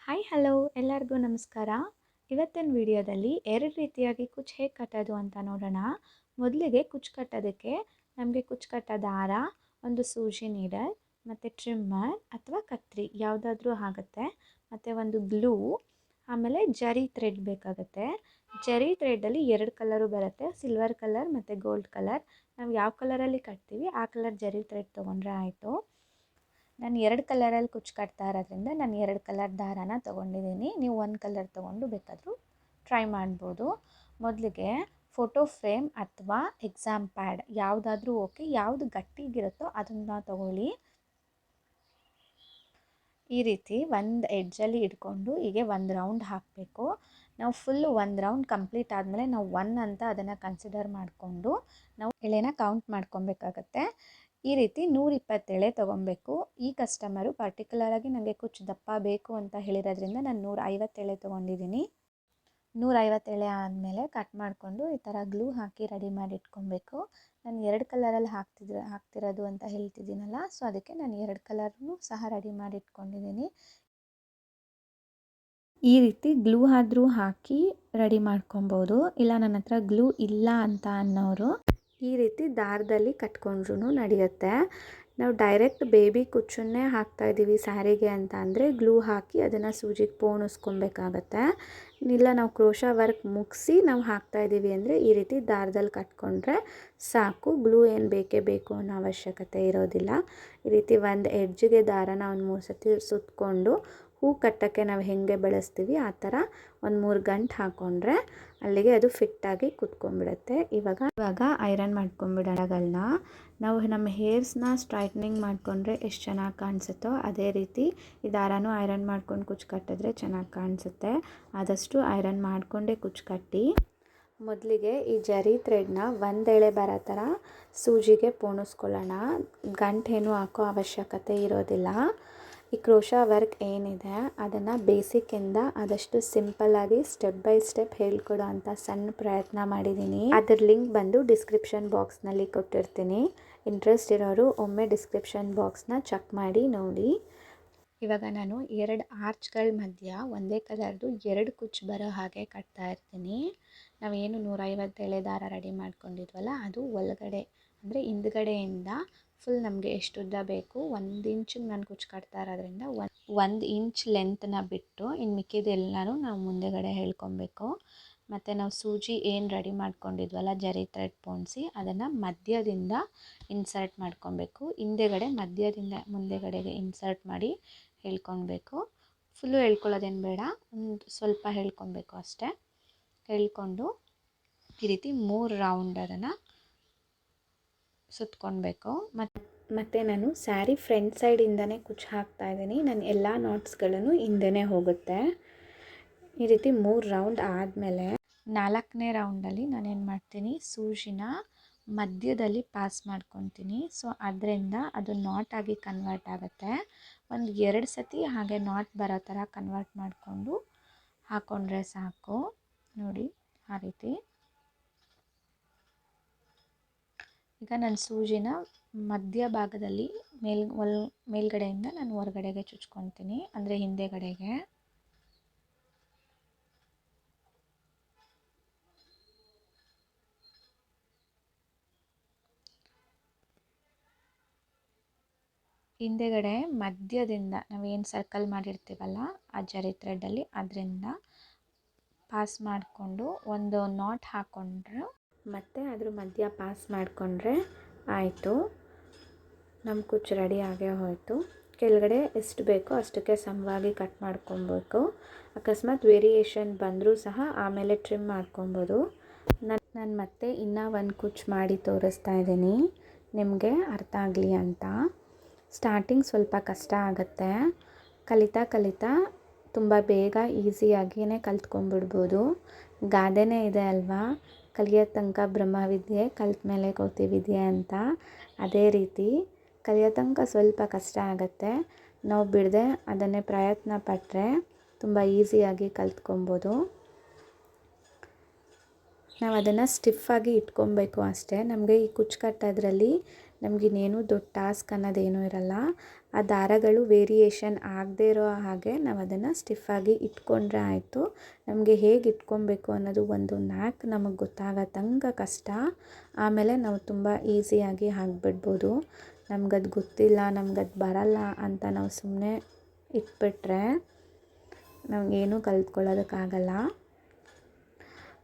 Hi hello ಎಲ್ಲರಿಗೂ ನಮಸ್ಕಾರ. ಇವತ್ತಿನ ವಿಡಿಯೋದಲ್ಲಿ ಎರಡು ರೀತಿಯಾಗಿ ಕುಚ್ಚು ಹೇಗೆ ಕಟ್ಟೋದು ಅಂತ ನೋಡೋಣ. ಮೊದಲಿಗೆ ಕುಚ್ಚು ಕಟ್ಟೋದಕ್ಕೆ ನಮಗೆ ಕುಚ್ಚು ಕಟ್ಟೋ ದಾರ, ಒಂದು ಸೂಜಿ ನೀಡಲ್ ಮತ್ತು ಟ್ರಿಮ್ಮರ್ ಅಥವಾ ಕತ್ರಿ ಯಾವುದಾದ್ರೂ ಆಗುತ್ತೆ, ಮತ್ತು ಒಂದು ಗ್ಲೂ, ಆಮೇಲೆ ಜರಿ ಥ್ರೆಡ್ ಬೇಕಾಗುತ್ತೆ. ಜರಿ ಥ್ರೆಡ್ಡಲ್ಲಿ ಎರಡು ಕಲರು ಬರುತ್ತೆ, ಸಿಲ್ವರ್ ಕಲರ್ ಮತ್ತು ಗೋಲ್ಡ್ ಕಲರ್. ನಾವು ಯಾವ ಕಲರಲ್ಲಿ ಕಟ್ತೀವಿ ಆ ಕಲರ್ ಜರಿ ಥ್ರೆಡ್ ತೊಗೊಂಡ್ರೆ ಆಯಿತು. ನಾನು ಎರಡು ಕಲರಲ್ಲಿ ಕುಚ್ಚು ಕಟ್ತಾ ಇರೋದ್ರಿಂದ ನಾನು ಎರಡು ಕಲರ್ ದಾರಾನ ತೊಗೊಂಡಿದ್ದೀನಿ. ನೀವು ಒಂದು ಕಲರ್ ತೊಗೊಂಡು ಬೇಕಾದರೂ ಟ್ರೈ ಮಾಡ್ಬೋದು. ಮೊದಲಿಗೆ ಫೋಟೋ ಫ್ರೇಮ್ ಅಥವಾ ಎಕ್ಸಾಮ್ ಪ್ಯಾಡ್ ಯಾವುದಾದ್ರೂ ಓಕೆ, ಯಾವುದು ಗಟ್ಟಿಗಿರುತ್ತೋ ಅದನ್ನು ತಗೊಳ್ಳಿ. ಈ ರೀತಿ ಒಂದು ಎಡ್ಜಲ್ಲಿ ಇಟ್ಕೊಂಡು ಹೀಗೆ ಒಂದು ರೌಂಡ್ ಹಾಕಬೇಕು. ನಾವು ಫುಲ್ಲು ಒಂದು ರೌಂಡ್ ಕಂಪ್ಲೀಟ್ ಆದಮೇಲೆ ನಾವು ಒನ್ ಅಂತ ಅದನ್ನು ಕನ್ಸಿಡರ್ ಮಾಡಿಕೊಂಡು ನಾವು ಎಳೆನ ಕೌಂಟ್ ಮಾಡ್ಕೊಬೇಕಾಗತ್ತೆ. ಈ ರೀತಿ 120 ಎಳೆ ತೊಗೊಬೇಕು. ಈ ಕಸ್ಟಮರು ಪರ್ಟಿಕ್ಯುಲರಾಗಿ ನನಗೆ ಕುಚ್ಚು ದಪ್ಪ ಬೇಕು ಅಂತ ಹೇಳಿರೋದ್ರಿಂದ ನಾನು 150 ಎಳೆ ತೊಗೊಂಡಿದ್ದೀನಿ. 150 ಎಳೆ ಆದಮೇಲೆ ಕಟ್ ಮಾಡಿಕೊಂಡು ಈ ಥರ ಗ್ಲೂ ಹಾಕಿ ರೆಡಿ ಮಾಡಿ ಇಟ್ಕೊಬೇಕು. ನಾನು ಎರಡು ಕಲರಲ್ಲಿ ಹಾಕ್ತಿರೋದು ಅಂತ ಹೇಳ್ತಿದ್ದೀನಲ್ಲ, ಸೊ ಅದಕ್ಕೆ ನಾನು ಎರಡು ಕಲರ್ನು ಸಹ ರೆಡಿ ಮಾಡಿ ಇಟ್ಕೊಂಡಿದ್ದೀನಿ. ಈ ರೀತಿ ಗ್ಲೂ ಆದರೂ ಹಾಕಿ ರೆಡಿ ಮಾಡ್ಕೊಬೋದು. ಇಲ್ಲ ನನ್ನ ಹತ್ರ ಗ್ಲೂ ಇಲ್ಲ ಅಂತ ಅನ್ನೋರು ಈ ರೀತಿ ದಾರದಲ್ಲಿ ಕಟ್ಕೊಂಡ್ರೂ ನಡೆಯುತ್ತೆ. ನಾವು ಡೈರೆಕ್ಟ್ ಬೇಬಿ ಕುಚ್ಚನ್ನೇ ಹಾಕ್ತಾಯಿದ್ದೀವಿ ಸ್ಯಾರಿಗೆ ಅಂತ ಅಂದರೆ ಗ್ಲೂ ಹಾಕಿ ಅದನ್ನು ಸೂಜಿಗೆ ಪೋಣಿಸ್ಕೊಬೇಕಾಗತ್ತೆ. ಇಲ್ಲ ನಾವು ಕ್ರೋಶಾ ವರ್ಕ್ ಮುಗಿಸಿ ನಾವು ಹಾಕ್ತಾಯಿದ್ದೀವಿ ಅಂದರೆ ಈ ರೀತಿ ದಾರದಲ್ಲಿ ಕಟ್ಕೊಂಡ್ರೆ ಸಾಕು. ಗ್ಲೂ ಏನು ಬೇಕೇ ಬೇಕು ಅನ್ನೋ ಅವಶ್ಯಕತೆ ಇರೋದಿಲ್ಲ. ಈ ರೀತಿ ಒಂದು ಎಡ್ಜಿಗೆ ದಾರನ ಒಂದು 3 ಸತಿ ಸುತ್ತಕೊಂಡು ಹೂ ಕಟ್ಟೋಕ್ಕೆ ನಾವು ಹೇಗೆ ಬಳಸ್ತೀವಿ ಆ ಥರ ಒಂದು 3 ಗಂಟು ಹಾಕ್ಕೊಂಡ್ರೆ ಅಲ್ಲಿಗೆ ಅದು ಫಿಟ್ಟಾಗಿ ಕುತ್ಕೊಂಡ್ಬಿಡುತ್ತೆ. ಇವಾಗ ಐರನ್ ಮಾಡ್ಕೊಂಬಿಡೋಗಳನ್ನ ನಾವು ನಮ್ಮ ಹೇರ್ಸ್ನ ಸ್ಟ್ರೈಟ್ನಿಂಗ್ ಮಾಡಿಕೊಂಡ್ರೆ ಎಷ್ಟು ಚೆನ್ನಾಗಿ ಕಾಣಿಸುತ್ತೋ ಅದೇ ರೀತಿ ಈ ದಾರನೂ ಐರನ್ ಮಾಡ್ಕೊಂಡು ಕುಚ್ಚು ಕಟ್ಟಿದ್ರೆ ಚೆನ್ನಾಗಿ ಕಾಣಿಸುತ್ತೆ. ಆದಷ್ಟು ಐರನ್ ಮಾಡಿಕೊಂಡೇ ಕುಚ್ಚು ಕಟ್ಟಿ. ಮೊದಲಿಗೆ ಈ ಜರಿ ಥ್ರೆಡ್ನ ಒಂದೆಳೆ ಬರೋ ಥರ ಸೂಜಿಗೆ ಪೋಣಿಸ್ಕೊಳ್ಳೋಣ. ಗಂಟೇನು ಹಾಕೋ ಅವಶ್ಯಕತೆ ಇರೋದಿಲ್ಲ. ಈ ಕ್ರೋಶಾ ವರ್ಕ್ ಏನಿದೆ ಅದನ್ನು ಬೇಸಿಕ್ಕಿಂದ ಆದಷ್ಟು ಸಿಂಪಲ್ಲಾಗಿ ಸ್ಟೆಪ್ ಬೈ ಸ್ಟೆಪ್ ಹೇಳ್ಕೊಡೋ ಅಂಥ ಸಣ್ಣ ಪ್ರಯತ್ನ ಮಾಡಿದ್ದೀನಿ. ಅದರ ಲಿಂಕ್ ಬಂದು ಡಿಸ್ಕ್ರಿಪ್ಷನ್ ಬಾಕ್ಸ್ನಲ್ಲಿ ಕೊಟ್ಟಿರ್ತೀನಿ. ಇಂಟ್ರೆಸ್ಟ್ ಇರೋರು ಒಮ್ಮೆ ಡಿಸ್ಕ್ರಿಪ್ಷನ್ ಬಾಕ್ಸ್ನ ಚೆಕ್ ಮಾಡಿ ನೋಡಿ. ಇವಾಗ ನಾನು 2 ಆರ್ಚ್ಗಳ ಮಧ್ಯ ಒಂದೇ ಕಲರ್ದು 2 ಕುಚ್ಚು ಬರೋ ಹಾಗೆ ಕಟ್ತಾ ಇರ್ತೀನಿ. ನಾವೇನು 150 ಎಳೆ ದಾರ ರೆಡಿ ಮಾಡ್ಕೊಂಡಿದ್ವಲ್ಲ ಅದು ಒಳಗಡೆ ಅಂದರೆ ಹಿಂದ್ಗಡೆಯಿಂದ ಫುಲ್ ನಮಗೆ ಎಷ್ಟು ಉದ್ದ ಬೇಕು 1 ಇಂಚಿಗೆ ನಾನು ಕುಚ್ಚು ಕಟ್ತಾ ಇರೋದ್ರಿಂದ 1 ಇಂಚ್ ಲೆಂತ್ನ ಬಿಟ್ಟು ಇನ್ನು ಮಿಕ್ಕಿದೆಲ್ಲನೂ ನಾವು ಮುಂದೆಗಡೆ ಹೇಳ್ಕೊಬೇಕು. ಮತ್ತು ನಾವು ಸೂಜಿ ಏನು ರೆಡಿ ಮಾಡ್ಕೊಂಡಿದ್ವಲ್ಲ ಜರಿ ಥ್ರೆಡ್ ಪೋಣಿಸಿ ಅದನ್ನು ಮಧ್ಯದಿಂದ ಇನ್ಸರ್ಟ್ ಮಾಡ್ಕೊಬೇಕು. ಹಿಂದೆಗಡೆ ಮಧ್ಯದಿಂದ ಮುಂದೆಗಡೆಗೆ ಇನ್ಸರ್ಟ್ ಮಾಡಿ ಹೇಳ್ಕೊಬೇಕು. ಫುಲ್ಲು ಹೇಳ್ಕೊಳ್ಳೋದೇನು ಬೇಡ, ಒಂದು ಸ್ವಲ್ಪ ಹೇಳ್ಕೊಬೇಕು ಅಷ್ಟೇ. ಹೇಳ್ಕೊಂಡು ಈ ರೀತಿ 3 ರೌಂಡ್ ಅದನ್ನು ಸುತ್ಕೊಳ್ಬೇಕು. ಮತ್ತು ನಾನು ಸ್ಯಾರಿ ಫ್ರಂಟ್ ಸೈಡಿಂದನೇ ಕುಚ್ಚು ಹಾಕ್ತಾಯಿದ್ದೀನಿ. ನಾನು ಎಲ್ಲ ನಾಟ್ಸ್ಗಳನ್ನು ಹಿಂದೆನೇ ಹೋಗುತ್ತೆ. ಈ ರೀತಿ 3 ರೌಂಡ್ ಆದಮೇಲೆ 4ನೇ ರೌಂಡಲ್ಲಿ ನಾನೇನು ಮಾಡ್ತೀನಿ, ಸೂಜಿನ ಮಧ್ಯದಲ್ಲಿ ಪಾಸ್ ಮಾಡ್ಕೊತೀನಿ. ಸೊ ಅದರಿಂದ ಅದು ನಾಟಾಗಿ ಕನ್ವರ್ಟ್ ಆಗುತ್ತೆ. ಒಂದು 2 ಸತಿ ಹಾಗೆ ನಾಟ್ ಬರೋ ಥರ ಕನ್ವರ್ಟ್ ಮಾಡಿಕೊಂಡು ಹಾಕ್ಕೊಂಡ್ರೆ ಸಾಕು. ನೋಡಿ ಆ ರೀತಿ. ಈಗ ನಾನು ಸೂಜಿನ ಮಧ್ಯ ಭಾಗದಲ್ಲಿ ಮೇಲ್ಗಡೆಯಿಂದ ನಾನು ಹೊರಗಡೆಗೆ ಚುಚ್ಕೊತೀನಿ, ಅಂದರೆ ಹಿಂದೆಗಡೆಗೆ. ಹಿಂದೆಗಡೆ ಮಧ್ಯದಿಂದ ನಾವೇನು ಸರ್ಕಲ್ ಮಾಡಿರ್ತೀವಲ್ಲ ಆ ಜರಿ ಥ್ರೆಡ್ಡಲ್ಲಿ ಅದರಿಂದ ಪಾಸ್ ಮಾಡಿಕೊಂಡು ಒಂದು ನಾಟ್ ಹಾಕ್ಕೊಂಡ್ರೆ ಮತ್ತು ಅದ್ರ ಮಧ್ಯ ಪಾಸ್ ಮಾಡಿಕೊಂಡ್ರೆ ಆಯಿತು. ನಮ್ಮ ಕುಚ್ಚು ರೆಡಿ ಆಗೇ ಹೋಯಿತು. ಕೆಳಗಡೆ ಎಷ್ಟು ಬೇಕೋ ಅಷ್ಟಕ್ಕೆ ಸಮವಾಗಿ ಕಟ್ ಮಾಡ್ಕೊಬೇಕು. ಅಕಸ್ಮಾತ್ ವೇರಿಯೇಷನ್ ಬಂದರೂ ಸಹ ಆಮೇಲೆ ಟ್ರಿಮ್ ಮಾಡ್ಕೊಬೋದು. ನಾನು ಮತ್ತೆ ಇನ್ನೂ ಒಂದು ಕುಚ್ಚು ಮಾಡಿ ತೋರಿಸ್ತಾ ಇದ್ದೀನಿ ನಿಮಗೆ ಅರ್ಥ ಆಗಲಿ ಅಂತ. ಸ್ಟಾರ್ಟಿಂಗ್ ಸ್ವಲ್ಪ ಕಷ್ಟ ಆಗುತ್ತೆ. ಕಲಿತಾ ತುಂಬ ಬೇಗ ಈಸಿಯಾಗಿಯೇ ಕಲ್ತ್ಕೊಂಡ್ಬಿಡ್ಬೋದು. ಗಾದೆನೇ ಇದೆ ಅಲ್ವಾ, ಕಲಿಯೋ ತನಕ ಬ್ರಹ್ಮವಿದ್ಯೆ, ಕಲ್ತ ಮೇಲೆ ಕೋತಿ ವಿದ್ಯೆ ಅಂತ. ಅದೇ ರೀತಿ ಕಲಿಯೋ ತನಕ ಸ್ವಲ್ಪ ಕಷ್ಟ ಆಗುತ್ತೆ. ನಾವು ಬಿಡದೆ ಅದನ್ನೇ ಪ್ರಯತ್ನ ಪಟ್ಟರೆ ತುಂಬ ಈಸಿಯಾಗಿ ಕಲ್ತ್ಕೊಬೋದು. ನಾವು ಅದನ್ನು ಸ್ಟಿಫಾಗಿ ಇಟ್ಕೊಬೇಕು ಅಷ್ಟೇ. ನಮಗೆ ಈ ಕುಚ್ಚು ಕಟ್ಟೋದ್ರಲ್ಲಿ ನಮಗಿನ್ನೇನು ದೊಡ್ಡ ಟಾಸ್ಕ್ ಅನ್ನೋದೇನೂ ಇರಲ್ಲ. ಆ ದಾರಗಳು ವೇರಿಯೇಷನ್ ಆಗದೇ ಇರೋ ಹಾಗೆ ನಾವು ಅದನ್ನು ಸ್ಟಿಫಾಗಿ ಇಟ್ಕೊಂಡ್ರೆ ಆಯಿತು. ನಮಗೆ ಹೇಗೆ ಇಟ್ಕೊಬೇಕು ಅನ್ನೋದು ಒಂದು ನ್ಯಾಕ್ ನಮಗೆ ಗೊತ್ತಾಗೋ ತನಕ ಕಷ್ಟ. ಆಮೇಲೆ ನಾವು ತುಂಬ ಈಸಿಯಾಗಿ ಹಾಕಿಬಿಡ್ಬೋದು. ನಮಗದು ಗೊತ್ತಿಲ್ಲ, ನಮಗದು ಬರಲ್ಲ ಅಂತ ನಾವು ಸುಮ್ಮನೆ ಇಟ್ಬಿಟ್ರೆ ನಮಗೇನೂ ಕಲ್ತ್ಕೊಳ್ಳೋದಕ್ಕಾಗಲ್ಲ.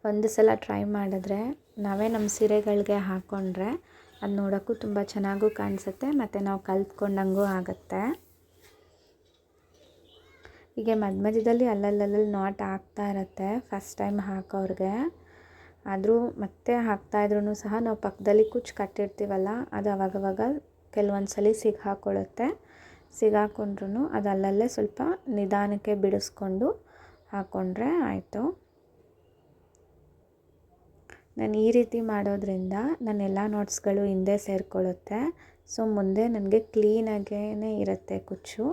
ಒಂದು ಸಲ ಟ್ರೈ ಮಾಡಿದ್ರೆ ನಾವೇ ನಮ್ಮ ಸೀರೆಗಳಿಗೆ ಹಾಕ್ಕೊಂಡ್ರೆ ಅದು ನೋಡೋಕ್ಕೂ ತುಂಬ ಚೆನ್ನಾಗೂ ಕಾಣಿಸುತ್ತೆ ಮತ್ತು ನಾವು ಕಲ್ತ್ಕೊಂಡಂಗೂ ಆಗುತ್ತೆ. ಹೀಗೆ ಮಧ್ಯದಲ್ಲಿ ಅಲ್ಲಲ್ಲಿ ನಾಟ್ ಆಗ್ತಾ ಇರುತ್ತೆ ಫಸ್ಟ್ ಟೈಮ್ ಹಾಕೋರಿಗೆ. ಆದರೂ ಮತ್ತೆ ಹಾಕ್ತಾಯಿದ್ರೂ ಸಹ ನಾವು ಪಕ್ಕದಲ್ಲಿ ಕುಚ್ಚು ಕಟ್ಟಿರ್ತೀವಲ್ಲ, ಅದು ಅವಾಗವಾಗ ಕೆಲವೊಂದು ಸಲ ಸಿಗಾಕೊಳ್ಳುತ್ತೆ. ಸಿಗಾಕೊಂಡ್ರೂ ಅದು ಅಲ್ಲಲ್ಲೇ ಸ್ವಲ್ಪ ನಿಧಾನಕ್ಕೆ ಬಿಡಿಸ್ಕೊಂಡು ಹಾಕ್ಕೊಂಡ್ರೆ ಆಯಿತು. ನಾನು ಈ ರೀತಿ ಮಾಡೋದ್ರಿಂದ ನನ್ನ ಎಲ್ಲ ನಾಟ್ಸ್ಗಳು ಹಿಂದೆ ಸೇರಿಕೊಳ್ಳುತ್ತೆ. ಸೊ ಮುಂದೆ ನನಗೆ ಕ್ಲೀನಾಗೇ ಇರುತ್ತೆ ಕುಚ್ಚು.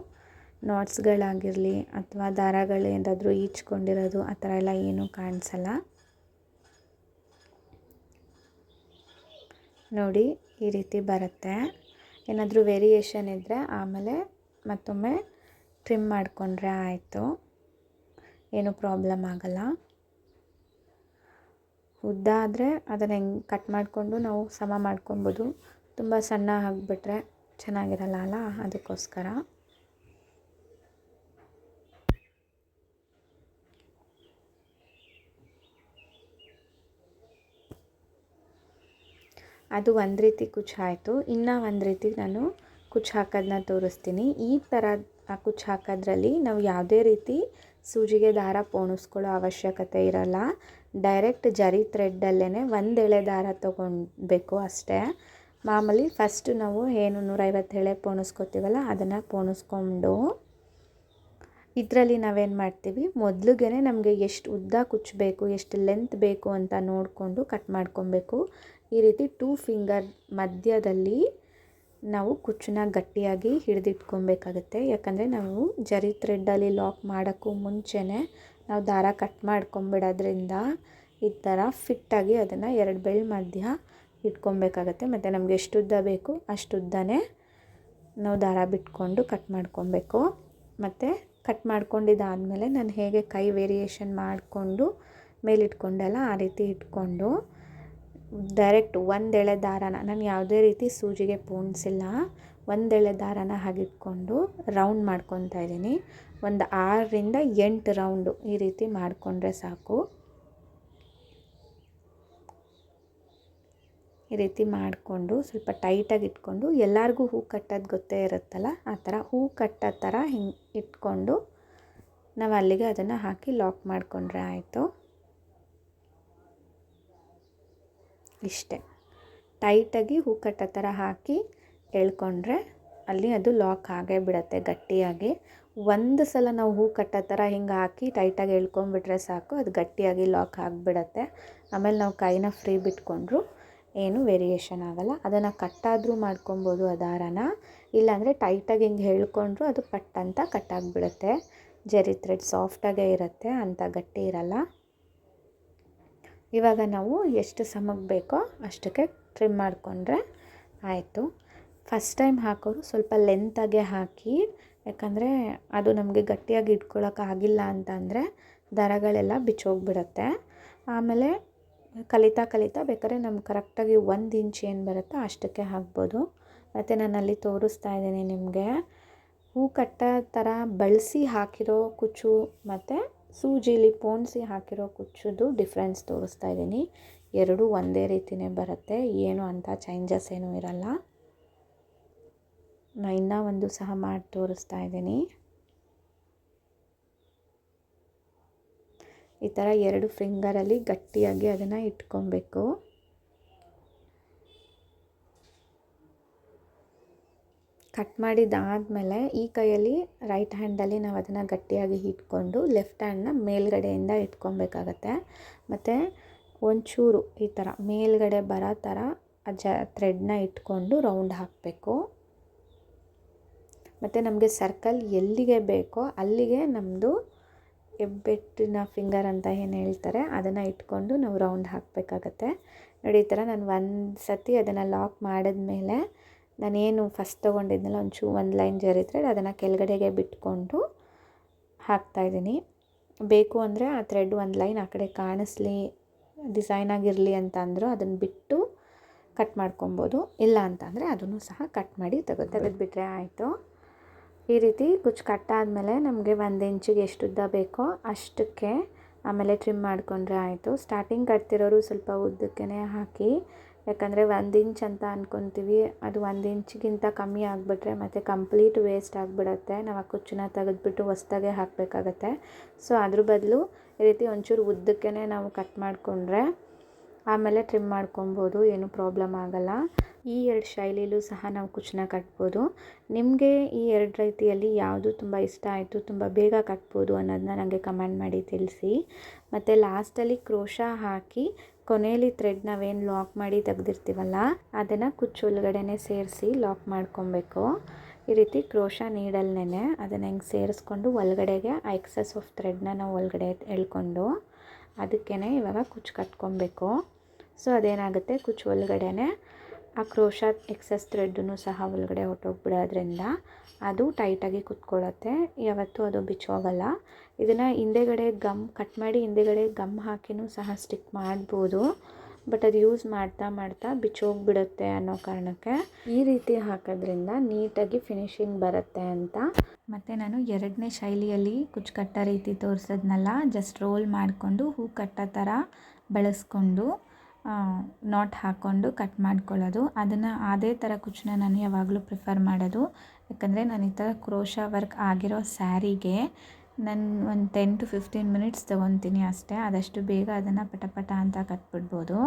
ನಾಟ್ಸ್ಗಳಾಗಿರಲಿ ಅಥವಾ ದಾರಗಳು ಏನಾದರೂ ಈಚ್ಕೊಂಡಿರೋದು ಆ ಥರ ಎಲ್ಲ ಏನೂ ಕಾಣಿಸಲ್ಲ. ನೋಡಿ ಈ ರೀತಿ ಬರುತ್ತೆ. ಏನಾದರೂ ವೇರಿಯೇಷನ್ ಇದ್ದರೆ ಆಮೇಲೆ ಮತ್ತೊಮ್ಮೆ ಟ್ರಿಮ್ ಮಾಡಿಕೊಂಡ್ರೆ ಆಯಿತು, ಏನೂ ಪ್ರಾಬ್ಲಮ್ ಆಗಲ್ಲ. ಉದ್ದ ಆದರೆ ಅದನ್ನು ಹೆಂಗೆ ಕಟ್ ಮಾಡಿಕೊಂಡು ನಾವು ಸಮ ಮಾಡ್ಕೊಬೋದು. ತುಂಬ ಸಣ್ಣ ಆಗಿಬಿಟ್ರೆ ಚೆನ್ನಾಗಿರಲ್ಲ ಅಲ್ಲ, ಅದಕ್ಕೋಸ್ಕರ. ಅದು ಒಂದು ರೀತಿ ಕುಚ್ಚು ಆಯಿತು. ಇನ್ನೂ ಒಂದು ರೀತಿ ನಾನು ಕುಚ್ಚು ಹಾಕೋದನ್ನ ತೋರಿಸ್ತೀನಿ. ಈ ಥರ ಕುಚ್ಚು ಹಾಕೋದ್ರಲ್ಲಿ ನಾವು ಯಾವುದೇ ರೀತಿ ಸೂಜಿಗೆ ದಾರ ಪೋಣಿಸ್ಕೊಳ್ಳೋ ಅವಶ್ಯಕತೆ ಇರಲ್ಲ. ಡೈರೆಕ್ಟ್ ಜರಿ ಥ್ರೆಡ್ಡಲ್ಲೇ ಒಂದು ಎಳೆ ದಾರ ತೊಗೊಳ್ಬೇಕು ಅಷ್ಟೇ. ಮಾಮೂಲಿ ಫಸ್ಟು ನಾವು ಏನು 150 ಎಳೆ ಪೋಣಿಸ್ಕೊತೀವಲ್ಲ ಅದನ್ನು ಪೋಣಿಸ್ಕೊಂಡು ಇದರಲ್ಲಿ ನಾವೇನು ಮಾಡ್ತೀವಿ, ಮೊದಲಿಗೆ ನಮಗೆ ಎಷ್ಟು ಉದ್ದ ಕುಚ್ಚು ಬೇಕು, ಎಷ್ಟು ಲೆಂತ್ ಬೇಕು ಅಂತ ನೋಡಿಕೊಂಡು ಕಟ್ ಮಾಡ್ಕೊಬೇಕು. ಈ ರೀತಿ 2 ಫಿಂಗರ್ ಮಧ್ಯದಲ್ಲಿ ನಾವು ಕುಚ್ಚನ್ನ ಗಟ್ಟಿಯಾಗಿ ಹಿಡಿದಿಟ್ಕೊಬೇಕಾಗುತ್ತೆ. ಯಾಕಂದರೆ ನಾವು ಜರಿ ಥ್ರೆಡ್ಡಲ್ಲಿ ಲಾಕ್ ಮಾಡೋಕ್ಕೂ ಮುಂಚೆನೇ ನಾವು ದಾರ ಕಟ್ ಮಾಡ್ಕೊಂಬಿಡೋದ್ರಿಂದ ಈ ಥರ ಫಿಟ್ಟಾಗಿ ಅದನ್ನು 2 ಬೆರಳು ಮಧ್ಯ ಇಟ್ಕೊಬೇಕಾಗತ್ತೆ. ಮತ್ತು ನಮಗೆ ಎಷ್ಟು ಉದ್ದ ಬೇಕು ಅಷ್ಟುದ್ದನೇ ನಾವು ದಾರ ಬಿಟ್ಕೊಂಡು ಕಟ್ ಮಾಡ್ಕೊಬೇಕು. ಮತ್ತು ಕಟ್ ಮಾಡ್ಕೊಂಡಿದ್ದಾದಮೇಲೆ ನಾನು ಹೇಗೆ ಕೈ ವೇರಿಯೇಷನ್ ಮಾಡಿಕೊಂಡು ಮೇಲಿಟ್ಕೊಂಡಲ್ಲ ಆ ರೀತಿ ಇಟ್ಕೊಂಡು ಡೈರೆಕ್ಟ್ ಒಂದೆಳೆ ದಾರನ, ನಾನು ಯಾವುದೇ ರೀತಿ ಸೂಜಿಗೆ ಪೋಣಿಸಿಲ್ಲ, ಒಂದೆಳೆ ದಾರನ ಹಾಗಿಟ್ಕೊಂಡು ರೌಂಡ್ ಮಾಡ್ಕೊತಾ ಇದ್ದೀನಿ. ಒಂದು 6ರಿಂದ 8 ರೌಂಡು ಈ ರೀತಿ ಮಾಡಿಕೊಂಡ್ರೆ ಸಾಕು. ಈ ರೀತಿ ಮಾಡಿಕೊಂಡು ಸ್ವಲ್ಪ ಟೈಟಾಗಿ ಇಟ್ಕೊಂಡು, ಎಲ್ಲರಿಗೂ ಹೂ ಕಟ್ಟೋದು ಗೊತ್ತೇ ಇರುತ್ತಲ್ಲ ಆ ಥರ ಹೂ ಕಟ್ಟೋ ಥರ ಹಿಂಗೆ ಇಟ್ಕೊಂಡು ನಾವು ಅಲ್ಲಿಗೆ ಅದನ್ನು ಹಾಕಿ ಲಾಕ್ ಮಾಡಿಕೊಂಡ್ರೆ ಆಯಿತು. ಇಷ್ಟೇ, ಟೈಟಾಗಿ ಹೂ ಕಟ್ಟೋ ಥರ ಹಾಕಿ ಎಳ್ಕೊಂಡ್ರೆ ಅಲ್ಲಿ ಅದು ಲಾಕ್ ಆಗೇ ಬಿಡುತ್ತೆ ಗಟ್ಟಿಯಾಗಿ. ಒಂದು ಸಲ ನಾವು ಹೂ ಕಟ್ಟೋ ಥರ ಹಿಂಗೆ ಹಾಕಿ ಟೈಟಾಗಿ ಎಳ್ಕೊಂಬಿಟ್ರೆ ಸಾಕು, ಅದು ಗಟ್ಟಿಯಾಗಿ ಲಾಕ್ ಆಗಿಬಿಡತ್ತೆ. ಆಮೇಲೆ ನಾವು ಕೈನ ಫ್ರೀ ಬಿಟ್ಕೊಂಡ್ರು ಏನು ವೇರಿಯೇಷನ್ ಆಗೋಲ್ಲ. ಅದನ್ನು ಕಟ್ಟಾದರೂ ಮಾಡ್ಕೊಬೋದು ಆ ದಾರನ, ಇಲ್ಲಾಂದರೆ ಟೈಟಾಗಿ ಹಿಂಗೆ ಎಳ್ಕೊಂಡ್ರು ಅದು ಪಟ್ ಅಂತ ಕಟ್ಟಾಗಿಬಿಡುತ್ತೆ. ಜರಿ ಥ್ರೆಡ್ ಸಾಫ್ಟಾಗೇ ಇರುತ್ತೆ, ಅಂಥ ಗಟ್ಟಿ ಇರಲ್ಲ. ಇವಾಗ ನಾವು ಎಷ್ಟು ಸಮಕ್ಕೆ ಬೇಕೋ ಅಷ್ಟಕ್ಕೆ ಟ್ರಿಮ್ ಮಾಡಿಕೊಂಡ್ರೆ ಆಯಿತು. ಫಸ್ಟ್ ಟೈಮ್ ಹಾಕೋರು ಸ್ವಲ್ಪ ಲೆಂತಾಗೆ ಹಾಕಿ, ಯಾಕಂದರೆ ಅದು ನಮಗೆ ಗಟ್ಟಿಯಾಗಿ ಇಟ್ಕೊಳ್ಳೋಕ್ಕಾಗಿಲ್ಲ ಅಂತಂದರೆ ದಾರಗಳೆಲ್ಲ ಬಿಚ್ಚೋಗ್ಬಿಡುತ್ತೆ. ಆಮೇಲೆ ಕಲಿತಾ ಬೇಕಾದ್ರೆ ನಮ್ಗೆ ಕರೆಕ್ಟಾಗಿ 1 ಇಂಚ್ ಏನು ಬರುತ್ತೋ ಅಷ್ಟಕ್ಕೆ ಹಾಕ್ಬೋದು. ಮತ್ತು ನಾನಲ್ಲಿ ತೋರಿಸ್ತಾ ಇದ್ದೀನಿ ನಿಮಗೆ ಹೂ ಕಟ್ಟೋ ಥರ ಬಳಸಿ ಹಾಕಿರೋ ಕುಚ್ಚು ಮತ್ತು ಸೂಜಿಲಿ ಪೋಣಿಸಿ ಹಾಕಿರೋ ಕುಚ್ಚುದು ಡಿಫ್ರೆನ್ಸ್ ತೋರಿಸ್ತಾ ಇದ್ದೀನಿ. ಎರಡೂ ಒಂದೇ ರೀತಿಯೇ ಬರುತ್ತೆ, ಏನು ಅಂಥ ಚೇಂಜಸ್ ಏನೂ ಇರಲ್ಲ. ನಾನು ಇನ್ನೂ ಒಂದು ಸಹ ಮಾಡಿ ತೋರಿಸ್ತಾ ಇದ್ದೀನಿ. ಈ ಥರ 2 ಫಿಂಗರಲ್ಲಿ ಗಟ್ಟಿಯಾಗಿ ಅದನ್ನು ಇಟ್ಕೊಬೇಕು. ಕಟ್ ಮಾಡಿದ್ದಾದಮೇಲೆ ಈ ಕೈಯಲ್ಲಿ ರೈಟ್ ಹ್ಯಾಂಡಲ್ಲಿ ನಾವು ಅದನ್ನು ಗಟ್ಟಿಯಾಗಿ ಇಟ್ಕೊಂಡು ಲೆಫ್ಟ್ ಹ್ಯಾಂಡನ್ನ ಮೇಲ್ಗಡೆಯಿಂದ ಇಟ್ಕೊಬೇಕಾಗತ್ತೆ. ಮತ್ತು ಒಂಚೂರು ಈ ಥರ ಮೇಲ್ಗಡೆ ಬರೋ ಥರ ಥ್ರೆಡ್ನ ಇಟ್ಕೊಂಡು ರೌಂಡ್ ಹಾಕಬೇಕು. ಮತ್ತು ನಮಗೆ ಸರ್ಕಲ್ ಎಲ್ಲಿಗೆ ಬೇಕೋ ಅಲ್ಲಿಗೆ ನಮ್ಮದು ಹೆಬ್ಬೆಟ್ಟಿನ ಫಿಂಗರ್ ಅಂತ ಏನು ಹೇಳ್ತಾರೆ ಅದನ್ನು ಇಟ್ಕೊಂಡು ನಾವು ರೌಂಡ್ ಹಾಕಬೇಕಾಗತ್ತೆ. ನೋಡಿ ಈ ಥರ ನಾನು ಒಂದು ಸತಿ ಅದನ್ನು ಲಾಕ್ ಮಾಡಿದ್ಮೇಲೆ ನಾನೇನು ಫಸ್ಟ್ ತೊಗೊಂಡಿದ್ನಲ್ಲ ಒಂದು ಲೈನ್ ಜರಿ ಥ್ರೆಡ್ ಅದನ್ನು ಕೆಳಗಡೆಗೆ ಬಿಟ್ಕೊಂಡು ಹಾಕ್ತಾಯಿದ್ದೀನಿ. ಬೇಕು ಅಂದರೆ ಆ ಥ್ರೆಡ್ ಒಂದು ಲೈನ್ ಆ ಕಡೆ ಕಾಣಿಸ್ಲಿ ಡಿಸೈನ್ ಆಗಿರಲಿ ಅಂತ ಅಂದರೂ ಅದನ್ನು ಬಿಟ್ಟು ಕಟ್ ಮಾಡ್ಕೊಬೋದು. ಇಲ್ಲ ಅಂತಂದರೆ ಅದನ್ನು ಸಹ ಕಟ್ ಮಾಡಿ ತೆಗೆದುಬಿಟ್ರೆ ಆಯಿತು. ಈ ರೀತಿ ಕುಚ್ಚು ಕಟ್ಟಾದಮೇಲೆ ನಮಗೆ 1 ಇಂಚಿಗೆ ಎಷ್ಟು ಉದ್ದ ಬೇಕೋ ಅಷ್ಟಕ್ಕೆ ಆಮೇಲೆ ಟ್ರಿಮ್ ಮಾಡಿಕೊಂಡ್ರೆ ಆಯಿತು. ಸ್ಟಾರ್ಟಿಂಗ್ ಕಟ್ತಿರೋರು ಸ್ವಲ್ಪ ಉದ್ದಕ್ಕೇ ಹಾಕಿ, ಯಾಕಂದರೆ 1 ಇಂಚ್ ಅಂತ ಅಂದ್ಕೊತೀವಿ, ಅದು 1 ಇಂಚಿಗಿಂತ ಕಮ್ಮಿ ಆಗಿಬಿಟ್ರೆ ಮತ್ತು ಕಂಪ್ಲೀಟ್ ವೇಸ್ಟ್ ಆಗಿಬಿಡತ್ತೆ. ನಾವು ಆ ಕುಚ್ಚನ್ನ ತೆಗೆದುಬಿಟ್ಟು ಹೊಸ್ದಾಗೆ ಹಾಕಬೇಕಾಗತ್ತೆ. ಸೊ ಅದ್ರ ಬದಲು ಈ ರೀತಿ ಒಂಚೂರು ಉದ್ದಕ್ಕೇ ನಾವು ಕಟ್ ಮಾಡಿಕೊಂಡ್ರೆ ಆಮೇಲೆ ಟ್ರಿಮ್ ಮಾಡ್ಕೊಬೋದು, ಏನೂ ಪ್ರಾಬ್ಲಮ್ ಆಗೋಲ್ಲ. ಈ 2 ಶೈಲಿಲೂ ಸಹ ನಾವು ಕುಚ್ಚನ್ನ ಕಟ್ಬೋದು. ನಿಮಗೆ ಈ 2 ರೀತಿಯಲ್ಲಿ ಯಾವುದು ತುಂಬ ಇಷ್ಟ ಆಯಿತು, ತುಂಬ ಬೇಗ ಕಟ್ಬೋದು ಅನ್ನೋದನ್ನ ನನಗೆ ಕಮೆಂಟ್ ಮಾಡಿ ತಿಳಿಸಿ. ಮತ್ತು ಲಾಸ್ಟಲ್ಲಿ ಕ್ರೋಶಾ ಹಾಕಿ ಕೊನೆಯಲ್ಲಿ ಥ್ರೆಡ್ ನಾವೇನು ಲಾಕ್ ಮಾಡಿ ತೆಗೆದಿರ್ತೀವಲ್ಲ ಅದನ್ನು ಕುಚ್ಚು ಒಳಗಡೆನೇ ಸೇರಿಸಿ ಲಾಕ್ ಮಾಡ್ಕೊಬೇಕು. ಈ ರೀತಿ ಕ್ರೋಶಾ ನೀಡಲ್ನೇ ಅದನ್ನು ಹೆಂಗೆ ಸೇರಿಸ್ಕೊಂಡು ಒಳಗಡೆಗೆ ಆ ಎಕ್ಸಸ್ ಆಫ್ ಥ್ರೆಡ್ನ ನಾವು ಒಳಗಡೆ ಎಳ್ಕೊಂಡು ಅದಕ್ಕೇ ಇವಾಗ ಕುಚ್ಚು ಕಟ್ಕೊಬೇಕು. ಸೊ ಅದೇನಾಗುತ್ತೆ, ಕುಚ್ಚು ಒಳಗಡೆನೆ ಆ ಕ್ರೋಶಾ ಎಕ್ಸಸ್ ಥ್ರೆಡ್ಡನ್ನು ಸಹ ಒಳಗಡೆ ಹೊಟ್ಟೋಗ್ಬಿಡೋದ್ರಿಂದ ಅದು ಟೈಟಾಗಿ ಕುತ್ಕೊಳ್ಳುತ್ತೆ, ಯಾವತ್ತೂ ಅದು ಬಿಚ್ಚೋಗಲ್ಲ. ಇದನ್ನು ಹಿಂದೆಗಡೆ ಕಟ್ ಮಾಡಿ ಹಿಂದೆಗಡೆ ಗಮ್ ಹಾಕಿನೂ ಸಹ ಸ್ಟಿಕ್ ಮಾಡ್ಬೋದು, ಬಟ್ ಅದು ಯೂಸ್ ಮಾಡ್ತಾ ಬಿಚ್ಚೋಗ್ಬಿಡುತ್ತೆ ಅನ್ನೋ ಕಾರಣಕ್ಕೆ ಈ ರೀತಿ ಹಾಕೋದ್ರಿಂದ ನೀಟಾಗಿ ಫಿನಿಶಿಂಗ್ ಬರುತ್ತೆ ಅಂತ. ಮತ್ತು ನಾನು 2ನೇ ಶೈಲಿಯಲ್ಲಿ ಕುಚ್ಚು ಕಟ್ಟೋ ರೀತಿ ತೋರಿಸಿದ್ನಲ್ಲ, ಜಸ್ಟ್ ರೋಲ್ ಮಾಡಿಕೊಂಡು ಹೂ ಕಟ್ಟೋ ಥರ ಬೆಳೆಸ್ಕೊಂಡು ನಾಟ್ ಹಾಕ್ಕೊಂಡು ಕಟ್ ಮಾಡ್ಕೊಳ್ಳೋದು, ಅದನ್ನು ಅದೇ ಥರ ಕುಚ್ಚನ್ನ ನಾನು ಯಾವಾಗಲೂ ಪ್ರಿಫರ್ ಮಾಡೋದು. ಯಾಕಂದರೆ ನಾನು ಈ ಥರ ಕ್ರೋಶಾ ವರ್ಕ್ ಆಗಿರೋ ಸ್ಯಾರಿಗೆ ನಾನು ಒಂದು 10 to 15 ಮಿನಿಟ್ಸ್ ತೊಗೊತೀನಿ ಅಷ್ಟೇ. ಆದಷ್ಟು ಬೇಗ ಅದನ್ನು ಪಟ ಅಂತ ಕಟ್ಬಿಡ್ಬೋದು.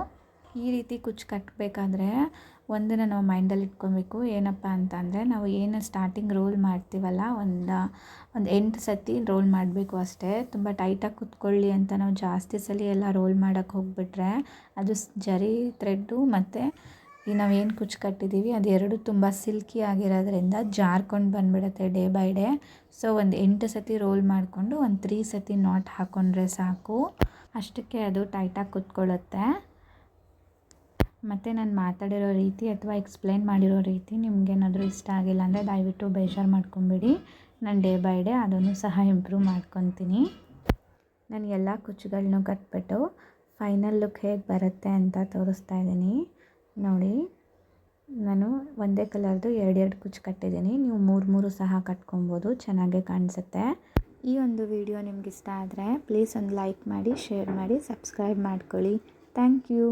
ಈ ರೀತಿ ಕುಚ್ಚು ಕಟ್ಟಬೇಕಾದ್ರೆ ಒಂದನ್ನು ನಾವು ಮೈಂಡಲ್ಲಿ ಇಟ್ಕೊಬೇಕು, ಏನಪ್ಪ ಅಂತ ಅಂದರೆ ನಾವು ಏನು ಸ್ಟಾರ್ಟಿಂಗ್ ರೋಲ್ ಮಾಡ್ತೀವಲ್ಲ ಒಂದು 8 ಸತಿ ರೋಲ್ ಮಾಡಬೇಕು ಅಷ್ಟೇ. ತುಂಬ ಟೈಟಾಗಿ ಕುತ್ಕೊಳ್ಳಿ ಅಂತ ನಾವು ಜಾಸ್ತಿ ಸಲ ಎಲ್ಲ ರೋಲ್ ಮಾಡೋಕ್ಕೆ ಹೋಗ್ಬಿಟ್ರೆ ಅದು ಜರಿ ಥ್ರೆಡ್ಡು ಮತ್ತು ಈ ನಾವೇನು ಕುಚ್ಚು ಕಟ್ಟಿದ್ದೀವಿ ಅದು ಎರಡು ತುಂಬ ಸಿಲ್ಕಿ ಆಗಿರೋದ್ರಿಂದ ಜಾರ್ಕೊಂಡು ಬಂದುಬಿಡುತ್ತೆ ಡೇ ಬೈ ಡೇ. ಸೊ ಒಂದು 8 ಸತಿ ರೋಲ್ ಮಾಡಿಕೊಂಡು ಒಂದು 3 ಸತಿ ನಾಟ್ ಹಾಕ್ಕೊಂಡ್ರೆ ಸಾಕು, ಅಷ್ಟಕ್ಕೆ ಅದು ಟೈಟಾಗಿ ಕುತ್ಕೊಳ್ಳುತ್ತೆ. ಮತ್ತು ನಾನು ಮಾತಾಡಿರೋ ರೀತಿ ಅಥವಾ ಎಕ್ಸ್ಪ್ಲೇನ್ ಮಾಡಿರೋ ರೀತಿ ನಿಮಗೇನಾದರೂ ಇಷ್ಟ ಆಗಿಲ್ಲ ಅಂದರೆ ದಯವಿಟ್ಟು ಬೇಜಾರು ಮಾಡ್ಕೊಂಬಿಡಿ. ನಾನು ಡೇ ಬೈ ಡೇ ಅದನ್ನು ಸಹ ಇಂಪ್ರೂವ್ ಮಾಡ್ಕೊತೀನಿ. ನಾನು ಎಲ್ಲ ಕುಚ್ಚುಗಳನ್ನೂ ಕಟ್ಬಿಟ್ಟು ಫೈನಲ್ ಲುಕ್ ಹೇಗೆ ಬರುತ್ತೆ ಅಂತ ತೋರಿಸ್ತಾ ಇದ್ದೀನಿ ನೋಡಿ. ನಾನು ಒಂದೇ ಕಲರ್ದು 2 ಕುಚ್ಚು ಕಟ್ಟಿದ್ದೀನಿ, ನೀವು 3 ಸಹ ಕಟ್ಕೊಬೋದು, ಚೆನ್ನಾಗೇ ಕಾಣಿಸುತ್ತೆ. ಈ ಒಂದು ವಿಡಿಯೋ ನಿಮ್ಗೆ ಇಷ್ಟ ಆದರೆ ಪ್ಲೀಸ್ ಒಂದು ಲೈಕ್ ಮಾಡಿ, ಶೇರ್ ಮಾಡಿ, ಸಬ್ಸ್ಕ್ರೈಬ್ ಮಾಡ್ಕೊಳ್ಳಿ. Thank you.